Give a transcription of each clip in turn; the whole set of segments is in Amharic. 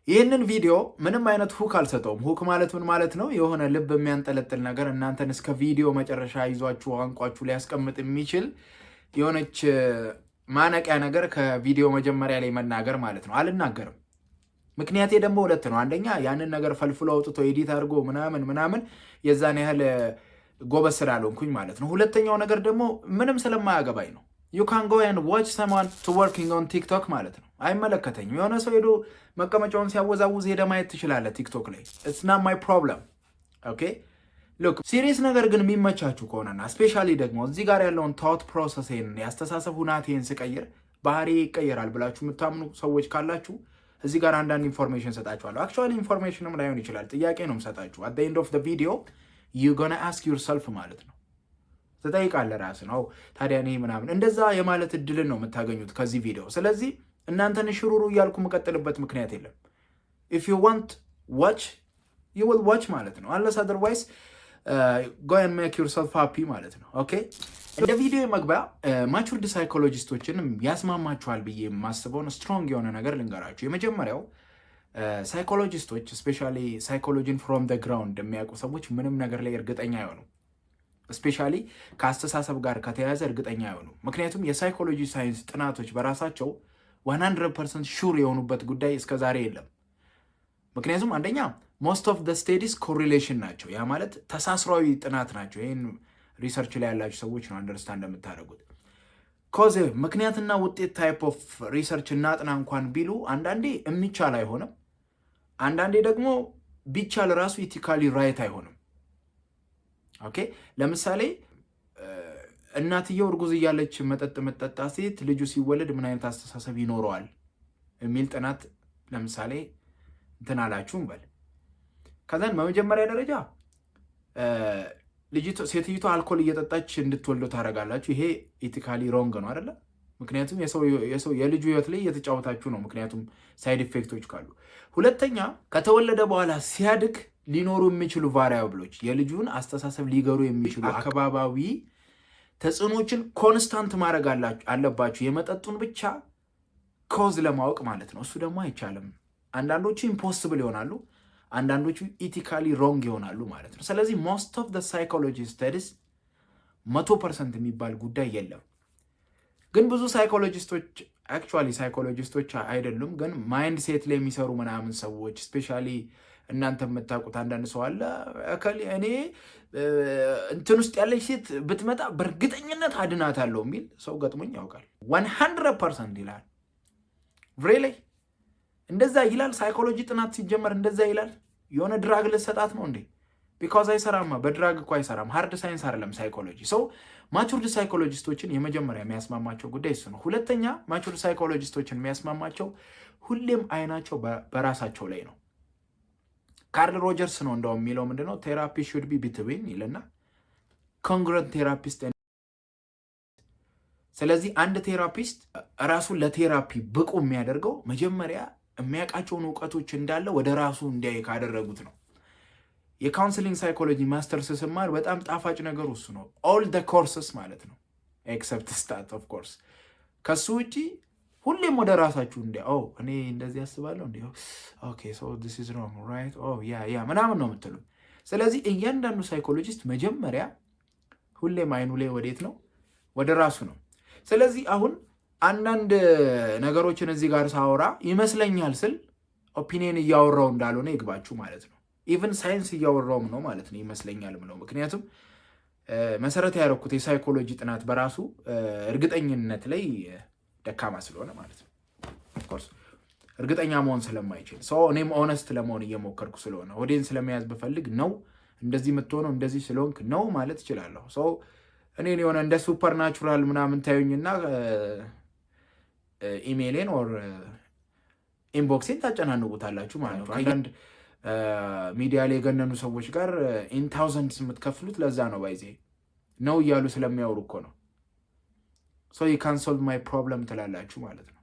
ይህንን ቪዲዮ ምንም አይነት ሁክ አልሰጠውም። ሁክ ማለት ምን ማለት ነው? የሆነ ልብ የሚያንጠለጥል ነገር እናንተን እስከ ቪዲዮ መጨረሻ ይዟችሁ አንቋችሁ ሊያስቀምጥ የሚችል የሆነች ማነቂያ ነገር ከቪዲዮ መጀመሪያ ላይ መናገር ማለት ነው። አልናገርም። ምክንያቴ ደግሞ ሁለት ነው። አንደኛ ያንን ነገር ፈልፍሎ አውጥቶ ኤዲት አድርጎ ምናምን የዛን ያህል ጎበዝ ስላልሆንኩኝ ማለት ነው። ሁለተኛው ነገር ደግሞ ምንም ስለማያገባኝ ነው። you can go and watch someone to working on TikTok ማለት ነው። አይመለከተኝም። የሆነ ሰው ሄዶ መቀመጫውን ሲያወዛውዝ ሄደ ማየት ትችላለህ ቲክቶክ ላይ። it's not my problem okay look ሲሪየስ ነገር ግን የሚመቻችሁ ከሆነና ስፔሻሊ ደግሞ እዚህ ጋር ያለውን ቶት ፕሮሰስን ያስተሳሰብ ሁናቴን ስቀይር ባህሪ ይቀየራል ብላችሁ የምታምኑ ሰዎች ካላችሁ እዚህ ጋር አንዳንድ ኢንፎርሜሽን ሰጣችኋለሁ። አክቹዋሊ ኢንፎርሜሽንም ላይሆን ይችላል፣ ጥያቄ ነው የምሰጣችሁ። at the end of the video you gonna ask yourself ማለት ነው። ትጠይቃለህ ራስህ ነው ታዲያ እኔ ምናምን እንደዛ የማለት እድልን ነው የምታገኙት ከዚህ ቪዲዮ። ስለዚህ እናንተን ሽሩሩ እያልኩ የምቀጥልበት ምክንያት የለም። if you want watch you will watch ማለት ነው። unless otherwise go and make yourself happy ማለት ነው። ኦኬ እንደ ቪዲዮ መግቢያ ማቹርድ ሳይኮሎጂስቶችንም ያስማማችኋል ብዬ የማስበውን ስትሮንግ የሆነ ነገር ልንገራችሁ። የመጀመሪያው ሳይኮሎጂስቶች ስፔሻሊ ሳይኮሎጂን ፍሮም ደ ግራውንድ የሚያውቁ ሰዎች ምንም ነገር ላይ እርግጠኛ አይሆኑ። ስፔሻሊ ከአስተሳሰብ ጋር ከተያያዘ እርግጠኛ አይሆኑ። ምክንያቱም የሳይኮሎጂ ሳይንስ ጥናቶች በራሳቸው 100% ሹር የሆኑበት ጉዳይ እስከዛሬ የለም። ምክንያቱም አንደኛ ሞስት ኦፍ ደ ስቴዲስ ኮሪሌሽን ናቸው። ያ ማለት ተሳስሯዊ ጥናት ናቸው። ይህን ሪሰርች ላይ ያላችሁ ሰዎች ነው አንደርስታንድ እንደምታደርጉት። ኮዝ ምክንያትና ውጤት ታይፕ ኦፍ ሪሰርች እናጥና እንኳን ቢሉ አንዳንዴ የሚቻል አይሆንም። አንዳንዴ ደግሞ ቢቻል ራሱ ኢቲካሊ ራይት አይሆንም። ኦኬ ለምሳሌ እናትየው እርጉዝ እያለች መጠጥ መጠጣ ሴት ልጁ ሲወለድ ምን አይነት አስተሳሰብ ይኖረዋል የሚል ጥናት ለምሳሌ እንትን አላችሁ እንበል። ከዛን በመጀመሪያ ደረጃ ሴትይቷ አልኮል እየጠጣች እንድትወልደው ታደርጋላችሁ። ይሄ ኢቲካሊ ሮንግ ነው አይደለ? ምክንያቱም የሰው የልጁ ህይወት ላይ እየተጫወታችሁ ነው፣ ምክንያቱም ሳይድ ኢፌክቶች ካሉ። ሁለተኛ ከተወለደ በኋላ ሲያድግ ሊኖሩ የሚችሉ ቫሪያብሎች የልጁን አስተሳሰብ ሊገሩ የሚችሉ አካባቢያዊ ተጽዕኖችን ኮንስታንት ማድረግ አለባችሁ፣ የመጠጡን ብቻ ኮዝ ለማወቅ ማለት ነው። እሱ ደግሞ አይቻልም። አንዳንዶቹ ኢምፖስብል ይሆናሉ፣ አንዳንዶቹ ኢቲካሊ ሮንግ ይሆናሉ ማለት ነው። ስለዚህ ሞስት ኦፍ ዘ ሳይኮሎጂ ስተዲስ 100% የሚባል ጉዳይ የለም። ግን ብዙ ሳይኮሎጂስቶች አክቹዋሊ ሳይኮሎጂስቶች አይደሉም፣ ግን ማይንድ ሴት ላይ የሚሰሩ ምናምን ሰዎች ስፔሻሊ እናንተ የምታውቁት አንዳንድ ሰው አለ እኔ እንትን ውስጥ ያለች ሴት ብትመጣ በእርግጠኝነት አድናታለሁ የሚል ሰው ገጥሞኝ ያውቃል። 100% ይላል። ሪሊ እንደዛ ይላል። ሳይኮሎጂ ጥናት ሲጀመር እንደዛ ይላል። የሆነ ድራግ ልሰጣት ነው እንዴ? ቢካዝ አይሰራማ። በድራግ እኮ አይሰራም። ሃርድ ሳይንስ አይደለም ሳይኮሎጂ። ሰው ማቹርድ ሳይኮሎጂስቶችን የመጀመሪያ የሚያስማማቸው ጉዳይ እሱ ነው። ሁለተኛ ማቹርድ ሳይኮሎጂስቶችን የሚያስማማቸው ሁሌም አይናቸው በራሳቸው ላይ ነው። ካርል ሮጀርስ ነው እንደውም የሚለው ምንድነው ቴራፒ ሹድ ቢ ቢትዊን ይልና ኮንግረንት ቴራፒስት። ስለዚህ አንድ ቴራፒስት ራሱን ለቴራፒ ብቁ የሚያደርገው መጀመሪያ የሚያውቃቸውን እውቀቶች እንዳለ ወደ ራሱ እንዲያይ ካደረጉት ነው። የካውንስሊንግ ሳይኮሎጂ ማስተርስ ስማር በጣም ጣፋጭ ነገሩ እሱ ነው። ኦል ደ ኮርስስ ማለት ነው ኤክሰፕት ስታት ኦፍ ኮርስ። ከሱ ውጪ ሁሌም ወደ ራሳችሁ እኔ እንደዚህ ያስባለሁ ኦኬ ሶ ዲስ ኢዝ ሮንግ ራይት ያ ምናምን ነው የምትሉ። ስለዚህ እያንዳንዱ ሳይኮሎጂስት መጀመሪያ ሁሌም አይኑ ላይ ወዴት ነው? ወደ ራሱ ነው። ስለዚህ አሁን አንዳንድ ነገሮችን እዚህ ጋር ሳወራ ይመስለኛል ስል ኦፒኒየን እያወራው እንዳልሆነ ይግባችሁ ማለት ነው። ኢቨን ሳይንስ እያወራውም ነው ማለት ነው ይመስለኛል ምለው። ምክንያቱም መሰረት ያደረኩት የሳይኮሎጂ ጥናት በራሱ እርግጠኝነት ላይ ደካማ ስለሆነ ማለት ነው። ኦፍኮርስ እርግጠኛ መሆን ስለማይችል ሰው እኔም ኦነስት ለመሆን እየሞከርኩ ስለሆነ ወዴን ስለመያዝ ብፈልግ ነው እንደዚህ የምትሆነው እንደዚህ ስለሆንክ ነው ማለት እችላለሁ። ሰው እኔን የሆነ እንደ ሱፐር ናቹራል ምናምን ታዩኝና ኢሜይሌን ኦር ኢንቦክሴን ታጨናንቁታላችሁ ማለት ነው። አንዳንድ ሚዲያ ላይ የገነኑ ሰዎች ጋር ኢን ታውዘንድስ የምትከፍሉት ለዛ ነው። ባይዜ ነው እያሉ ስለሚያወሩ እኮ ነው። so you can solve my problem ትላላችሁ ማለት ነው።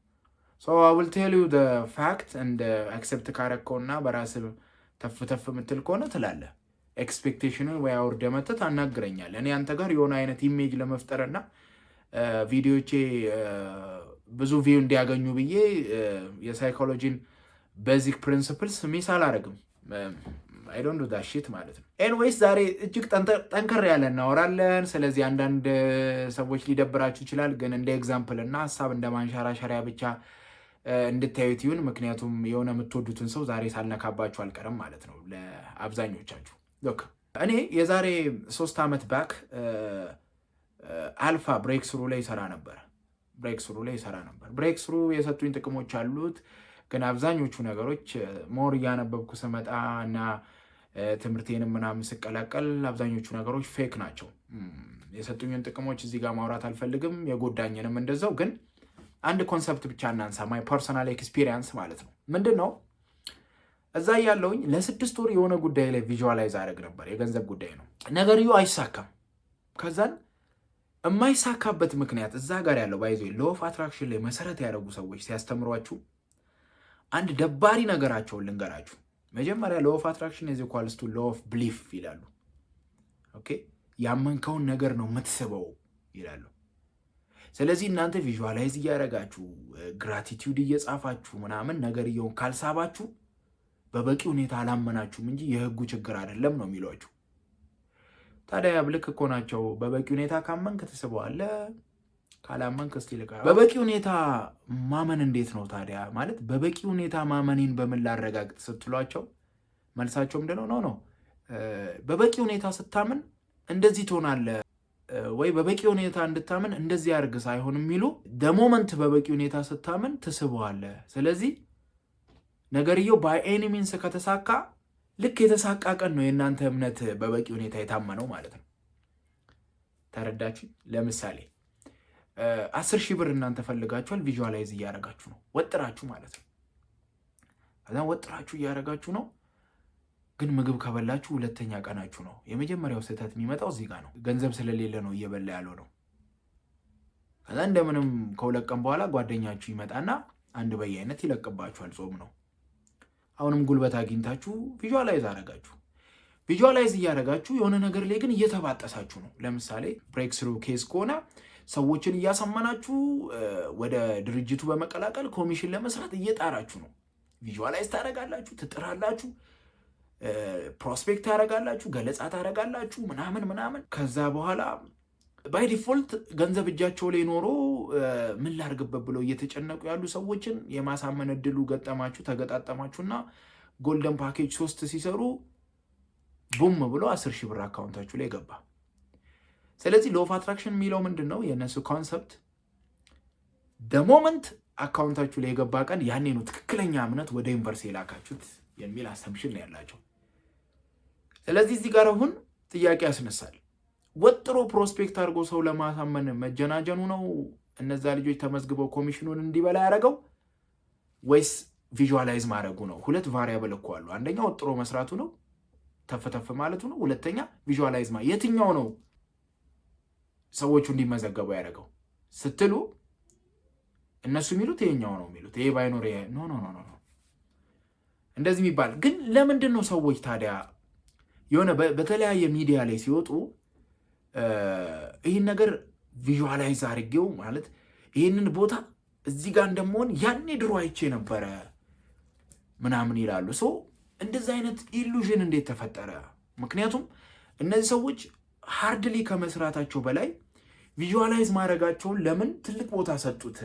so I will tell you the fact and accept ካረከውና በራስ ተፍተፍ ምትል ከሆነ ትላለህ ኤክስፔክቴሽኑን ወይ አውርደ መተት አናግረኛል። እኔ አንተ ጋር የሆነ አይነት ኢሜጅ ለመፍጠርና ቪዲዮቼ ብዙ ቪው እንዲያገኙ ብዬ የሳይኮሎጂን ቤዚክ ፕሪንሲፕልስ ሚስ አላደርግም። አይ ዶንት ዱ ዳት ሺት ማለት ነው። ኤንዌይስ ዛሬ እጅግ ጠንከር ያለ እናወራለን። ስለዚህ አንዳንድ ሰዎች ሊደብራችሁ ይችላል፣ ግን እንደ ኤግዛምፕል እና ሀሳብ እንደ ማንሸራሸሪያ ብቻ እንድታዩት ይሁን። ምክንያቱም የሆነ የምትወዱትን ሰው ዛሬ ሳልነካባችሁ አልቀርም ማለት ነው ለአብዛኞቻችሁ። ሎክ እኔ የዛሬ 3 ዓመት ባክ አልፋ ብሬክ ስሩ ላይ ይሰራ ነበር። ብሬክ ስሩ የሰጡኝ ጥቅሞች አሉት፣ ግን አብዛኞቹ ነገሮች ሞር እያነበብኩ ስመጣ እና ትምህርቴንም ምናምን ስቀላቀል አብዛኞቹ ነገሮች ፌክ ናቸው። የሰጡኝን ጥቅሞች እዚህ ጋር ማውራት አልፈልግም፣ የጎዳኝንም እንደዛው። ግን አንድ ኮንሰፕት ብቻ እናንሳ፣ ማይ ፐርሰናል ኤክስፒሪየንስ ማለት ነው። ምንድን ነው እዛ ያለውኝ ለ6 ወር የሆነ ጉዳይ ላይ ቪዥዋላይዝ አደረግ ነበር። የገንዘብ ጉዳይ ነው። ነገርዩ አይሳካም። ከዛን የማይሳካበት ምክንያት እዛ ጋር ያለው ባይዞ ሎ ኦፍ አትራክሽን ላይ መሰረት ያደረጉ ሰዎች ሲያስተምሯችሁ አንድ ደባሪ ነገራቸውን ልንገራችሁ። መጀመሪያ ሎ ኦፍ አትራክሽን ኢዝ ኢኳልስ ቱ ሎ ኦፍ ብሊፍ ይላሉ። ኦኬ ያመንከውን ነገር ነው የምትስበው ይላሉ። ስለዚህ እናንተ ቪዥዋላይዝ እያደረጋችሁ ግራቲቲዩድ እየጻፋችሁ ምናምን ነገርየውን ካልሳባችሁ በበቂ ሁኔታ አላመናችሁም እንጂ የህጉ ችግር አይደለም ነው የሚሏችሁ። ታዲያ ልክ እኮ ናቸው። በበቂ ሁኔታ ካመንክ ትስበዋለህ፣ ካላመንክ እስቲ ልካ። በበቂ ሁኔታ ማመን እንዴት ነው ታዲያ? ማለት በበቂ ሁኔታ ማመኔን በምን ላረጋግጥ ስትሏቸው መልሳቸው ምንድነው? ነው በበቂ ሁኔታ ስታምን እንደዚህ ትሆናለህ ወይ በበቂ ሁኔታ እንድታምን እንደዚህ አድርግ ሳይሆን የሚሉ ደሞመንት በበቂ ሁኔታ ስታምን ትስበዋለህ። ስለዚህ ነገርየው ባይ ኤኒ ሚንስ ከተሳካ ልክ የተሳካ ቀን ነው የእናንተ እምነት በበቂ ሁኔታ የታመነው ማለት ነው። ተረዳችሁ? ለምሳሌ 10,000 ብር እናንተ ፈልጋችኋል፣ ቪዥዋላይዝ እያደረጋችሁ ነው፣ ወጥራችሁ ማለት ነው። ከዛም ወጥራችሁ እያደረጋችሁ ነው፣ ግን ምግብ ከበላችሁ 2ኛ ቀናችሁ ነው። የመጀመሪያው ስህተት የሚመጣው እዚህ ጋር ነው። ገንዘብ ስለሌለ ነው እየበላ ያለው ነው። ከዛ እንደምንም ከ2 ቀን በኋላ ጓደኛችሁ ይመጣና አንድ በየአይነት ይለቅባችኋል። ጾም ነው። አሁንም ጉልበት አግኝታችሁ ቪዥዋላይዝ አደረጋችሁ። ቪዥዋላይዝ እያደረጋችሁ የሆነ ነገር ላይ ግን እየተባጠሳችሁ ነው። ለምሳሌ ብሬክ ስሩ ኬስ ከሆነ ሰዎችን እያሰማናችሁ ወደ ድርጅቱ በመቀላቀል ኮሚሽን ለመስራት እየጣራችሁ ነው። ቪዥዋላይዝ ታደረጋላችሁ፣ ትጥራላችሁ፣ ፕሮስፔክት ታደረጋላችሁ፣ ገለጻ ታደረጋላችሁ ምናምን። ከዛ በኋላ ባይ ዲፎልት ገንዘብ እጃቸው ላይ ኖሮ ምን ላርግበት ብለው እየተጨነቁ ያሉ ሰዎችን የማሳመን እድሉ ገጠማችሁ፣ ተገጣጠማችሁና ጎልደን ፓኬጅ 3 ሲሰሩ ቡም ብሎ 10,000 ብር አካውንታችሁ ላይ ገባ። ስለዚህ ሎ ኦፍ አትራክሽን የሚለው ምንድን ነው? የእነሱ ኮንሰፕት ደሞመንት አካውንታችሁ ላይ የገባ ቀን ያኔ ነው ትክክለኛ እምነት ወደ ዩኒቨርሲቲ የላካችሁት የሚል አሰምሽን ነው ያላቸው። ስለዚህ እዚህ ጋር አሁን ጥያቄ ያስነሳል። ወጥሮ ፕሮስፔክት አድርጎ ሰው ለማሳመን መጀናጀኑ ነው እነዛ ልጆች ተመዝግበው ኮሚሽኑን እንዲበላ ያደረገው ወይስ ቪዥዋላይዝ ማድረጉ ነው? 2 ቫሪያብል እኮ አሉ። አንደኛ ወጥሮ መስራቱ ነው፣ ተፈተፍ ማለቱ ነው። ሁለተኛ ቪዥዋላይዝ የትኛው ነው ሰዎቹ እንዲመዘገቡ ያደረገው ስትሉ እነሱ የሚሉት ይሄኛው ነው የሚሉት። ይሄ ባይኖር ኖ እንደዚህ የሚባል ግን ለምንድን ነው ሰዎች ታዲያ የሆነ በተለያየ ሚዲያ ላይ ሲወጡ ይህን ነገር ቪዥዋላይዝ አድርጌው ማለት ይህንን ቦታ እዚህ ጋር እንደመሆን ያኔ ድሮ አይቼ ነበረ ምናምን ይላሉ። ሶ እንደዚህ አይነት ኢሉዥን እንዴት ተፈጠረ? ምክንያቱም እነዚህ ሰዎች ሃርድሊ ከመስራታቸው በላይ ቪዥዋላይዝ ማድረጋቸውን ለምን ትልቅ ቦታ ሰጡት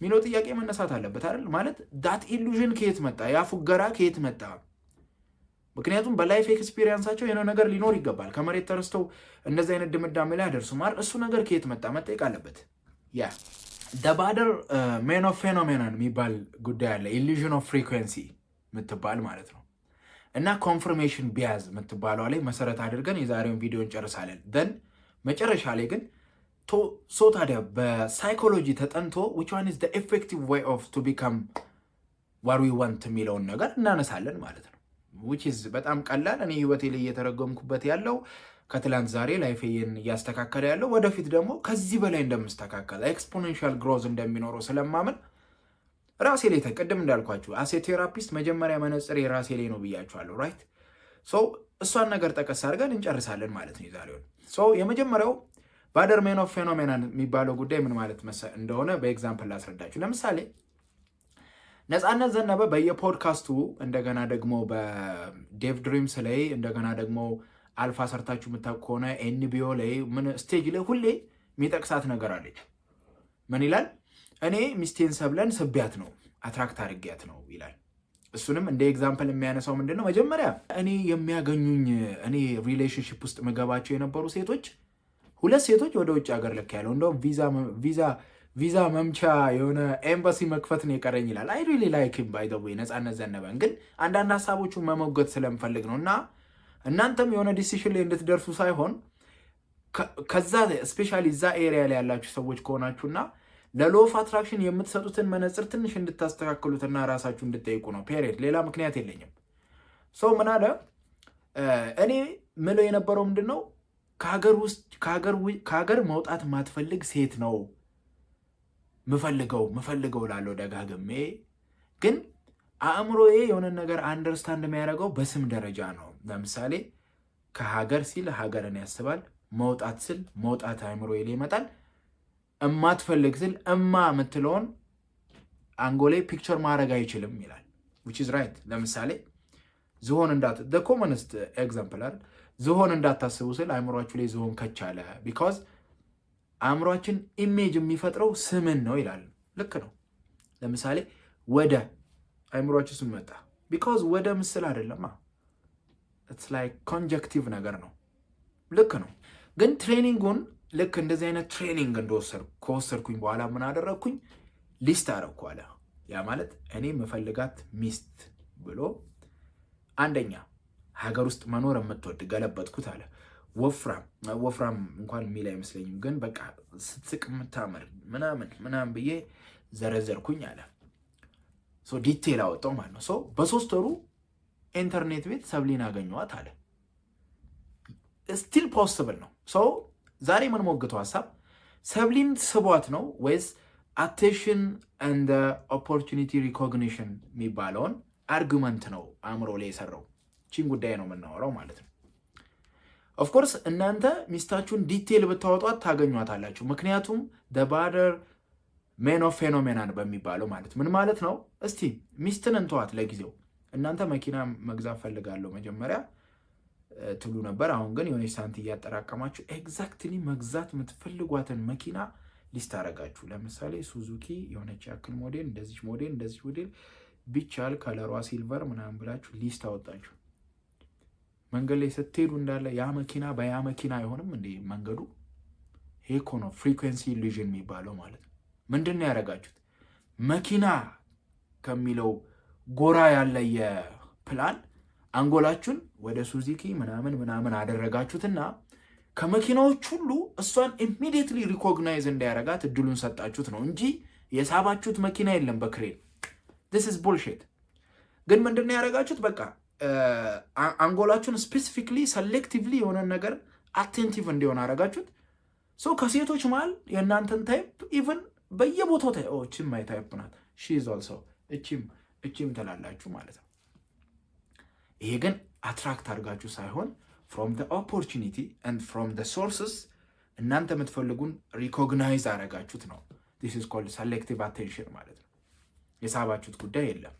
የሚለው ጥያቄ መነሳት አለበት አይደል? ማለት ዳት ኢሉዥን ከየት መጣ? ያ ፉገራ ከየት መጣ? ምክንያቱም በላይፍ ኤክስፒሪየንሳቸው የሆነ ነገር ሊኖር ይገባል። ከመሬት ተረስተው እንደዚህ አይነት ድምዳሜ ላይ አደርሱ ማለት እሱ ነገር ከየት መጣ መጠየቅ አለበት። ያ ደባደር ሜን ኦፍ ፌኖሜናን የሚባል ጉዳይ አለ። ኢሉዥን ኦፍ ፍሪኩዌንሲ የምትባል ማለት ነው። እና ኮንፍርሜሽን ቢያዝ የምትባለው ላይ መሰረት አድርገን የዛሬውን ቪዲዮ እንጨርሳለን። ደን መጨረሻ ላይ ግን ታዲያ በሳይኮሎጂ ተጠንቶ which one is the effective way of to become what we want የሚለውን ነገር እናነሳለን ማለት ነው። which is በጣም ቀላል። እኔ ህይወቴ ላይ እየተረጎምኩበት ያለው ከትላንት ዛሬ ላይፌን እያስተካከለ ያለው ወደፊት ደግሞ ከዚህ በላይ እንደምስተካከል ኤክስፖኔንሻል ግሮዝ እንደሚኖረው ስለማምን ራሴ ላይ ተቀደም እንዳልኳችሁ አሴ ቴራፒስት መጀመሪያ መነጽር የራሴ ላይ ነው ብያችኋለሁ። ራይት ሶ እሷን ነገር ጠቀስ አድርገን እንጨርሳለን ማለት ነው የዛሬውን። ሶ የመጀመሪያው ባደር ሜን ኦፍ ፌኖሜናን የሚባለው ጉዳይ ምን ማለት እንደሆነ በኤግዛምፕል ላስረዳችሁ። ለምሳሌ ነፃነት ዘነበ በየፖድካስቱ እንደገና ደግሞ በዴቭ ድሪምስ ላይ እንደገና ደግሞ አልፋ ሰርታችሁ የምታውቁ ከሆነ ኤንቢኦ ላይ ምን ስቴጅ ላይ ሁሌ የሚጠቅሳት ነገር አለች። ምን ይላል? እኔ ሚስቴን ሰብለን ስቢያት ነው አትራክት አድርጊያት ነው ይላል። እሱንም እንደ ኤግዛምፕል የሚያነሳው ምንድነው መጀመሪያ እኔ የሚያገኙኝ እኔ ሪሌሽንሽፕ ውስጥ መገባቸው የነበሩ ሴቶች 2 ሴቶች ወደ ውጭ ሀገር ልክ ያለው እንደውም ቪዛ መምቻ የሆነ ኤምባሲ መክፈት ነው የቀረኝ ይላል። አይ ሪሊ ላይክ ሂም ባይ ዘ ዌይ ነፃነት ዘነበን፣ ግን አንዳንድ ሀሳቦቹን መሞገት ስለምፈልግ ነው። እና እናንተም የሆነ ዲሲሽን ላይ እንድትደርሱ ሳይሆን ከዛ ስፔሻሊ እዛ ኤሪያ ላይ ያላችሁ ሰዎች ከሆናችሁና ለሎ ኦፍ አትራክሽን የምትሰጡትን መነጽር ትንሽ እንድታስተካክሉትና ራሳችሁ እንድትጠይቁ ነው። ፔሪየድ። ሌላ ምክንያት የለኝም። ሰው ምን አለ እኔ ምለው የነበረው ምንድን ነው ከሀገር መውጣት ማትፈልግ ሴት ነው ምፈልገው ላለው ደጋግሜ፣ ግን አእምሮዬ የሆነ ነገር አንደርስታንድ የሚያደርገው በስም ደረጃ ነው። ለምሳሌ ከሀገር ሲል ሀገርን ያስባል፣ መውጣት ስል መውጣት አእምሮዬ ላይ ይመጣል፣ እማትፈልግ ስል እማ የምትለውን አንጎሌ ፒክቸር ማድረግ አይችልም ይላል። which is right። ለምሳሌ ዝሆን the commonest example አይደል? ዝሆን እንዳታስቡ ስል አእምሯችሁ ላይ ዝሆን ከቻለ because አእምሯችን ኢሜጅ የሚፈጥረው ስምን ነው ይላል። ልክ ነው። ለምሳሌ ወደ አእምሯችሁ ስም መጣ because ወደ ምስል አይደለም። it's like conjunctive ነገር ነው። ልክ ነው። ግን ትሬኒንጉን ልክ እንደዚህ አይነት ትሬኒንግ ከወሰድኩኝ በኋላ ምን አደረግኩኝ? ሊስት አደረግኩ አለ። ያ ማለት እኔ መፈልጋት ሚስት ብሎ አንደኛ ሀገር ውስጥ መኖር የምትወድ ገለበጥኩት አለ። ወፍራም እንኳን የሚል አይመስለኝም፣ ግን በቃ ስትስቅ የምታምር ምናምን ብዬ ዘረዘርኩኝ አለ። ዲቴል አወጣው ማለት ነው። በ3 ወሩ ኢንተርኔት ቤት ሰብሊን አገኘዋት አለ። ስቲል ፖስብል ነው። ዛሬ ምን ሞግተው ሀሳብ ሰብሊን ስቧት ነው ወይስ አቴንሽን ኤንድ ኦፖርቹኒቲ ሪኮግኒሽን የሚባለውን አርጉመንት ነው አእምሮ ላይ የሰራው? ቺን ጉዳይ ነው የምናወራው ማለት ነው። ኦፍኮርስ እናንተ ሚስታችሁን ዲቴል ብታወጧት ታገኟታላችሁ። ምክንያቱም ባደር ሜን ኦፍ ፌኖሜናን በሚባለው ማለት ምን ማለት ነው? እስቲ ሚስትን እንተዋት ለጊዜው። እናንተ መኪና መግዛት ፈልጋለሁ መጀመሪያ ትሉ ነበር። አሁን ግን የሆነች ሳንቲ እያጠራቀማችሁ ኤግዛክትሊ መግዛት የምትፈልጓትን መኪና ሊስት አረጋችሁ። ለምሳሌ ሱዙኪ የሆነች ያክል ሞዴል፣ እንደዚህ ሞዴል ቢቻል ከለሯ ሲልቨር ምናምን ብላችሁ ሊስት አወጣችሁ። መንገድ ላይ ስትሄዱ እንዳለ ያ መኪና በያ መኪና አይሆንም እንዴ መንገዱ? ይሄ እኮ ነው ፍሪኩዌንሲ ኢሉዥን የሚባለው ማለት ነው። ምንድን ነው ያደረጋችሁት? መኪና ከሚለው ጎራ ያለ የፕላን አንጎላችሁን ወደ ሱዙኪ ምናምን አደረጋችሁትና ከመኪናዎች ሁሉ እሷን ኢሚዲየትሊ ሪኮግናይዝ እንዲያረጋት እድሉን ሰጣችሁት ነው እንጂ የሳባችሁት መኪና የለም በክሬን። this is bullshit። ግን ምንድነው ያደረጋችሁት? በቃ አንጎላችሁን ስፔሲፊክሊ ሰሌክቲቭሊ የሆነ ነገር አቴንቲቭ እንዲሆን አደረጋችሁት። ከሴቶች መሃል የእናንተን ታይፕ ኢቨን በየቦታው እቺም ማይ ታይፕ ናት ሺ ኢዝ ኦልሶ እቺም ትላላችሁ ማለት ነው። ይሄ ግን አትራክት አድርጋችሁ ሳይሆን from the opportunity and from the sources እናንተ የምትፈልጉን ሪኮግናይዝ አደረጋችሁት ነው። this is called selective attention ማለት ነው። የሳባችሁት ጉዳይ የለም።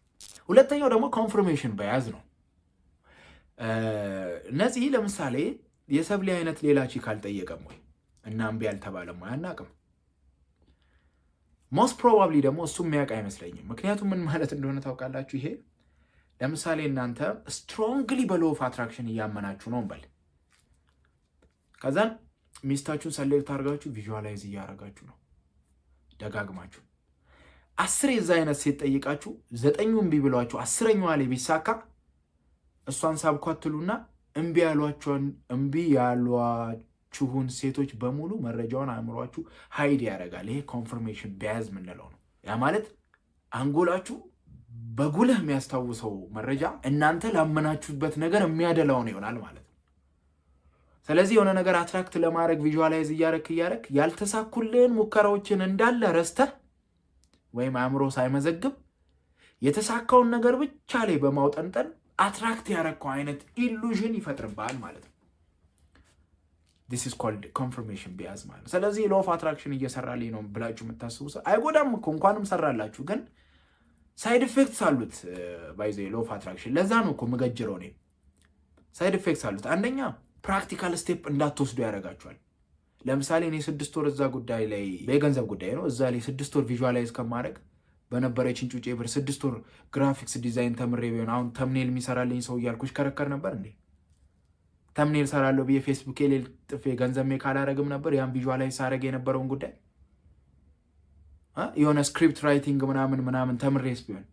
ሁለተኛው ደግሞ ኮንፈርሜሽን በያዝ ነው። እነዚህ ለምሳሌ የሰብሊ አይነት ሌላ ቺክ አልጠየቀም ወይ እና እምቢ አልተባለም ወይ አናውቅም። ሞስት ፕሮባብሊ ደግሞ እሱ የሚያውቅ አይመስለኝም። ምክንያቱም ምን ማለት እንደሆነ ታውቃላችሁ? ይሄ ለምሳሌ እናንተ ስትሮንግሊ በሎ ኦፍ አትራክሽን እያመናችሁ ነው እንበል። ከዛን ሚስታችሁን ሰሌክት አድርጋችሁ ቪዥዋላይዝ እያደረጋችሁ ነው ደጋግማችሁ። 10 የዛ አይነት ሴት ጠይቃችሁ 9ኙ እምቢ ብሏችሁ 10ኛዋ ላይ ቢሳካ እሷን ሳብኳትሉና እምቢ ያሏችሁን ሴቶች በሙሉ መረጃውን አእምሯችሁ ሃይድ ያደርጋል። ይሄ ኮንፈርሜሽን ቢያዝ ምንለው ነው። ያ ማለት አንጎላችሁ በጉልህ የሚያስታውሰው መረጃ እናንተ ላመናችሁበት ነገር የሚያደላውን ይሆናል ማለት ነው። ስለዚህ የሆነ ነገር አትራክት ለማድረግ ቪዥዋላይዝ እያረክ ያልተሳኩልን ሙከራዎችን እንዳለ ረስተህ ወይም አእምሮ ሳይመዘግብ የተሳካውን ነገር ብቻ ላይ በማውጠንጠን አትራክት ያረከው አይነት ኢሉዥን ይፈጥርባል ማለት ነው። this is called confirmation bias ማለት ነው። ስለዚህ law of attraction እየሰራልኝ ነው ብላችሁ የምታስቡ ሰው አይጎዳም እኮ እንኳንም ሰራላችሁ። ግን ሳይድ ኢፌክትስ አሉት ባይዘ ሎ ኦፍ አትራክሽን። ለዛ ነው እኮ መገጅረው ነው። ሳይድ ኢፌክትስ አሉት። አንደኛ ፕራክቲካል ስቴፕ እንዳትወስዱ ያደርጋችኋል። ለምሳሌ እኔ 6 ወር እዛ ጉዳይ ላይ በገንዘብ ጉዳይ ነው እዛ ላይ 6 ወር ቪዥዋላይዝ ከማድረግ በነበረችን ጩጬ ብር 6 ወር ግራፊክስ ዲዛይን ተምሬ ቢሆን አሁን ተምኔል የሚሰራልኝ ሰው እያልኩሽ ከረከር ነበር እንዴ? ተምኔል ሰራለሁ ብዬ ፌስቡክ ላይ ጥፌ ገንዘብ ሜክ አላረግም ነበር? ያን ቪዥዋላይዝ ሳረግ የነበረውን ጉዳይ የሆነ ስክሪፕት ራይቲንግ ምናምን ተምሬስ ቢሆን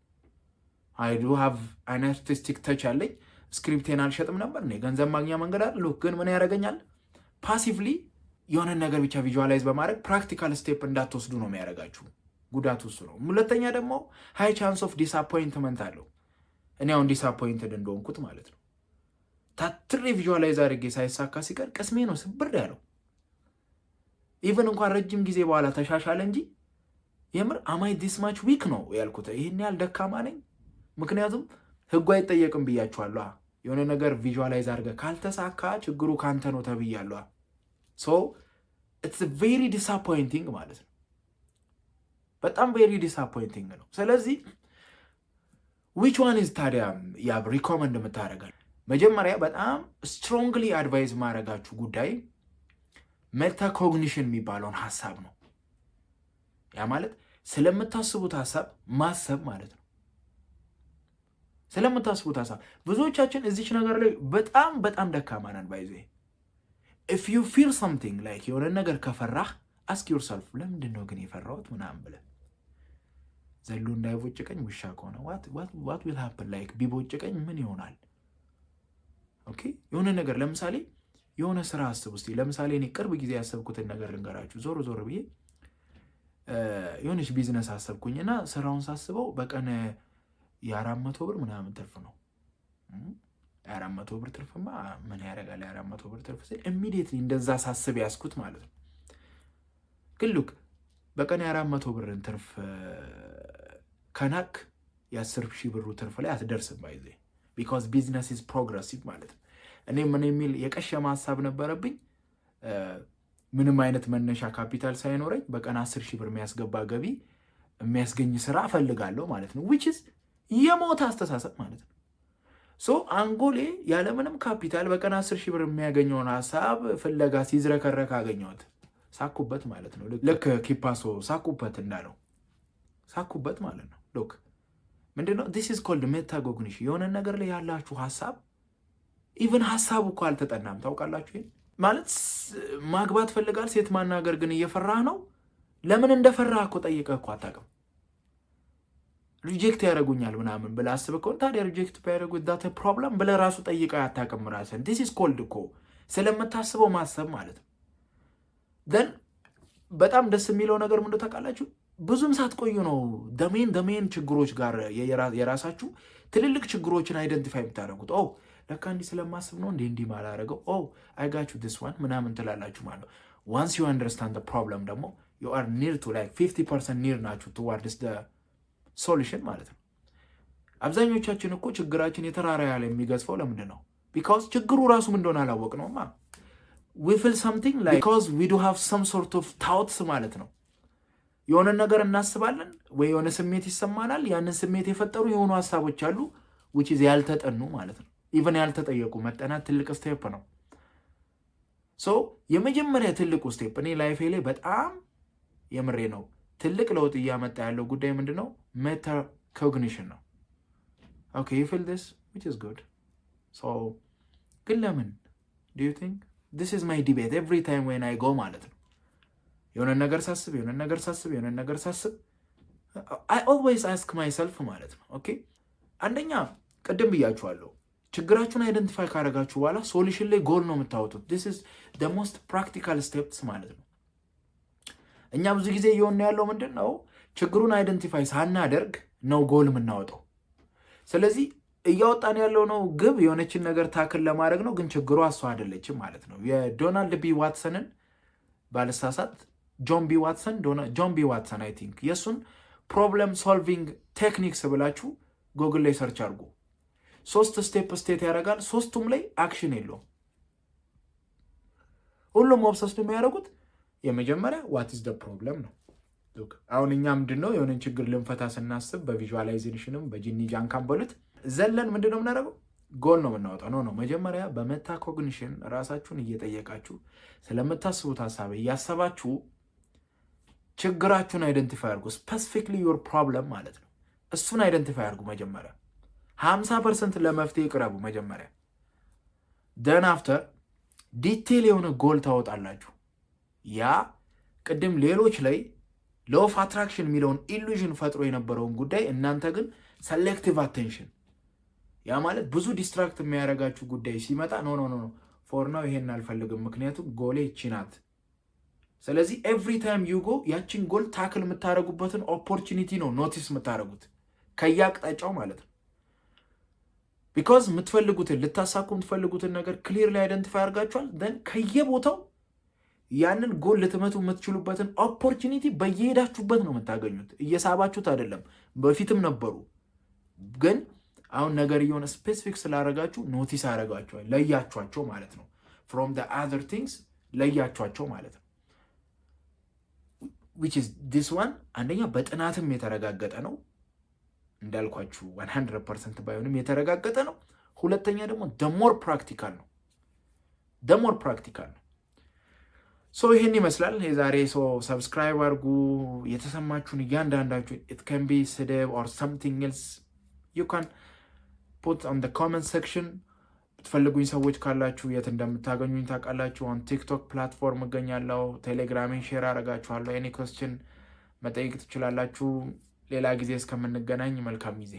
አይ ዱ ሃቭ አን አርቲስቲክ ተች አለኝ። ስክሪፕቴን አልሸጥም ነበር እንዴ? ገንዘብ ማግኛ መንገድ አለ። ሉክ ግን ምን ያደርገኛል? ፓሲቭሊ የሆነ ነገር ብቻ ቪዥዋላይዝ በማድረግ ፕራክቲካል ስቴፕ እንዳትወስዱ ነው የሚያደርጋችሁ። ጉዳቱ እሱ ነው። ሁለተኛ ደግሞ ሃይ ቻንስ ኦፍ ዲስአፖይንትመንት አለው። እኔ አሁን ዲስአፖይንትድ እንደሆንኩት ማለት ነው። ታትሬ ቪዥዋላይዝ አድርጌ ሳይሳካ ሲቀር ቅስሜ ነው ስብር ያለው። ኢቨን እንኳን ረጅም ጊዜ በኋላ ተሻሻለ እንጂ የምር አማይ ዲስ ማች ዊክ ነው ያልኩት። ይህን ያህል ደካማ ነኝ። ምክንያቱም ህጉ አይጠየቅም ብያችኋለሁ። የሆነ ነገር ቪዥዋላይዝ አድርገህ ካልተሳካ ችግሩ ካንተ ነው ተብያለሁ። ሶ ኢትስ ቬሪ ዲስአፖይንቲንግ ማለት ነው። በጣም ቬሪ ዲስአፖይንቲንግ ነው። ስለዚህ ዊች ዋን ኢዝ ታዲያ ያ ሪኮመንድ የምታደርጋል? መጀመሪያ በጣም ስትሮንግሊ አድቫይዝ ማድረጋችሁ ጉዳይ ሜታኮግኒሽን የሚባለውን ሀሳብ ነው። ያ ማለት ስለምታስቡት ሀሳብ ማሰብ ማለት ነው። ስለምታስቡት ሀሳብ ብዙዎቻችን እዚች ነገር ላይ በጣም ደካማ ነን። ባይዘ ኢፍ ዩ ፊል ሰምቲንግ ላይክ የሆነ ነገር ከፈራህ አስክ ዮርሰልፍ ለምንድን ነው ግን የፈራሁት ምናምን ብለህ ዘሎ እንዳይቦጭቀኝ ውሻ ከሆነ ዋት ዊል ሃፕን ላይክ ቢቦጭቀኝ ምን ይሆናል? ኦኬ የሆነ ነገር ለምሳሌ የሆነ ስራ አስብ እስቲ። ለምሳሌ እኔ ቅርብ ጊዜ ያሰብኩትን ነገር ልንገራችሁ። ዞር ብዬ የሆነች ቢዝነስ አሰብኩኝና ስራውን ሳስበው በቀን የ400 ብር ምናምን ትርፍ ነው። 400 ብር ትርፍማ ምን ያደርጋል? 400 ብር ትርፍ ሲል ኢሚዲየትሊ እንደዛ ሳስብ ያስኩት ማለት ነው። ግን ሉክ በቀን የ400 ብርን ትርፍ ከናክ የ10,000 ብሩ ትርፍ ላይ አትደርስም። ባይዘ ቢኮዝ ቢዝነስ ኢዝ ፕሮግረሲቭ ማለት ነው። እኔ ምን የሚል የቀሸማ ሀሳብ ነበረብኝ። ምንም አይነት መነሻ ካፒታል ሳይኖረኝ በቀን 10,000 ብር የሚያስገባ ገቢ የሚያስገኝ ስራ እፈልጋለሁ ማለት ነው። ዊች ኢዝ የሞተ አስተሳሰብ ማለት ነው። ሶ አንጎሌ ያለምንም ካፒታል በቀን 10,000 ብር የሚያገኘውን ሀሳብ ፍለጋ ሲዝረከረክ አገኘሁት። ሳኩበት ማለት ነው። ልክ ኪፓሶ ሳኩበት እንዳለው ሳኩበት ማለት ነው። ሉክ ምንድነው? ዲስ ኢዝ ኮልድ ሜታኮግኒሽን። የሆነ ነገር ላይ ያላችሁ ሀሳብ ኢቨን ሀሳቡ እኮ አልተጠናም። ታውቃላችሁ? ይሄን ማለት ማግባት ፈልጋል ሴት ማናገር ግን እየፈራህ ነው። ለምን እንደፈራህ እኮ ጠይቀህ እኮ አታውቅም። ሪጀክት ያደርጉኛል ምናምን ብለህ አስበህ ከሆነ ታዲያ ሪጀክት ቢያደርጉት ዳት ፕሮብለም ብለህ ራሱ ጠይቀህ አታውቅም ራስህን። ዲስ ኢዝ ኮልድ እኮ ስለምታስበው ማሰብ ማለት ነው። ደን በጣም ደስ የሚለው ነገር ምንድን ታውቃላችሁ? ብዙም ሳትቆዩ ነው ደሜን ችግሮች ጋር የራሳችሁ ትልልቅ ችግሮችን አይደንቲፋይ የምታደርጉት። ኦ ለካ እንዲህ ስለማስብ ነው እንዲህ ማላደርገው። ኦ አይ ጋት ዩ ዲስ ዋን ምናምን ትላላችሁ ማለት ነው። ዋንስ ዩ አንደርስታንድ ፕሮብለም ደግሞ ዩ አር ኒር ቱ ላይክ 50% ኒር ናችሁ ቱዋርድስ ደ ሶሉሽን ማለት ነው። አብዛኞቻችን እኮ ችግራችን የተራራ ያለ የሚገዝፈው ለምንድን ነው? ቢካዝ ችግሩ ራሱ ምን እንደሆነ አላወቅነውማ። we feel something like because we do have some sort of thoughts ማለት ነው። የሆነ ነገር እናስባለን ወይ የሆነ ስሜት ይሰማናል። ያንን ስሜት የፈጠሩ የሆኑ ሀሳቦች አሉ which is ያልተጠኑ ማለት ነው። ኢቨን ያልተጠየቁ መጠናት ትልቅ ስቴፕ ነው። ሶ የመጀመሪያ ትልቁ ስቴፕ እኔ ላይፌ ላይ በጣም የምሬ ነው ትልቅ ለውጥ እያመጣ ያለው ጉዳይ ምንድነው? ሜታኮግኒሽን ነው። ኦኬ you feel this which is good. so ግን ለምን do you think this is my debate every time when I go ማለት ነው። የሆነ ነገር ሳስብ I always ask myself ማለት ነው። ኦኬ አንደኛ ቅድም ብያችኋለሁ ችግራችሁን አይደንቲፋይ ካደረጋችሁ በኋላ ሶሉሽን ላይ ጎል ነው የምታወጡት። this is the most practical steps ማለት ነው። እኛ ብዙ ጊዜ እየሆነ ያለው ምንድነው? ችግሩን አይደንቲፋይ ሳናደርግ ነው ጎል የምናወጣው። ስለዚህ እያወጣን ያለው ነው ግብ የሆነችን ነገር ታክል ለማድረግ ነው፣ ግን ችግሩ እሷ አይደለችም ማለት ነው። የዶናልድ ቢ ዋትሰንን ባልሳሳት ጆን ቢ ዋትሰን አይ ቲንክ የሱን ፕሮብለም ሶልቪንግ ቴክኒክስ ብላችሁ ጎግል ላይ ሰርች አድርጉ። 3 ስቴፕ ስቴት ያደርጋል። 3ቱም ላይ አክሽን የለውም። ሁሉም ኦብሰስድ የሚያደርጉት የመጀመሪያ ዋት ኢዝ ዘ ፕሮብለም ነው። ሉክ አሁን እኛ ምንድነው የሆነን ችግር ልንፈታ ስናስብ በቪዥዋላይዜሽንም በጂኒ ጃንካም በሉት ዘለን ምንድነው የምናደርገው? ጎል ነው የምናወጣው። ነው መጀመሪያ በሜታኮግኒሽን ራሳችሁን እየጠየቃችሁ ስለምታስቡት ሀሳብ እያሰባችሁ ችግራችሁን አይደንቲፋይ አድርጉ። ስፔሲፊክሊ ዮር ፕሮብለም ማለት ነው። እሱን አይደንቲፋይ አድርጉ መጀመሪያ። 50% ለመፍትሄ ቅረቡ መጀመሪያ። ደን አፍተር ዲቴል የሆነ ጎል ታወጣላችሁ። ያ ቅድም ሌሎች ላይ ሎው ኦፍ አትራክሽን የሚለውን ኢሉዥን ፈጥሮ የነበረውን ጉዳይ እናንተ ግን ሰሌክቲቭ አቴንሽን፣ ያ ማለት ብዙ ዲስትራክት የሚያደርጋችሁ ጉዳይ ሲመጣ ኖ ፎር ናው ይሄን አልፈልግም፣ ምክንያቱም ጎሌ ይቺ ናት። ስለዚህ ኤቭሪ ታይም ዩ ጎ ያችን ጎል ታክል የምታደርጉበትን ኦፖርቹኒቲ ነው ኖቲስ የምታደርጉት ከየአቅጣጫው ማለት ነው። ቢኮዝ የምትፈልጉትን ልታሳኩ የምትፈልጉትን ነገር ክሊር ላይ አይደንቲፋይ አድርጋችኋል። ደን ከየቦታው ያንን ጎል ልትመቱ የምትችሉበትን ኦፖርቹኒቲ በየሄዳችሁበት ነው የምታገኙት። እየሳባችሁት አይደለም። በፊትም ነበሩ፣ ግን አሁን ነገር እየሆነ ስፔሲፊክ ስላደረጋችሁ ኖቲስ አደረጋችኋል፣ ለያችኋቸው ማለት ነው። ፍሮም ዘ አዘር ቲንግስ ለያችኋቸው ማለት ነው። which is this one አንደኛ በጥናትም የተረጋገጠ ነው እንዳልኳችሁ 100% ባይሆንም የተረጋገጠ ነው። ሁለተኛ ደግሞ ደሞር ፕራክቲካል ነው። ሶ ይሄን ይመስላል የዛሬ። ሶ ሰብስክራይብ አድርጉ። የተሰማችሁን እያንዳንዳችሁ it can be ስድብ or something else you can put on the comment section። ትፈልጉኝ ሰዎች ካላችሁ የት እንደምታገኙኝ ታውቃላችሁ። ኦን ቲክቶክ ፕላትፎርም እገኛለሁ። ቴሌግራሜን ሼር አደርጋችኋለሁ። ኤኒ ኩዌስችን መጠየቅ ትችላላችሁ። ሌላ ጊዜ እስከምንገናኝ መልካም ጊዜ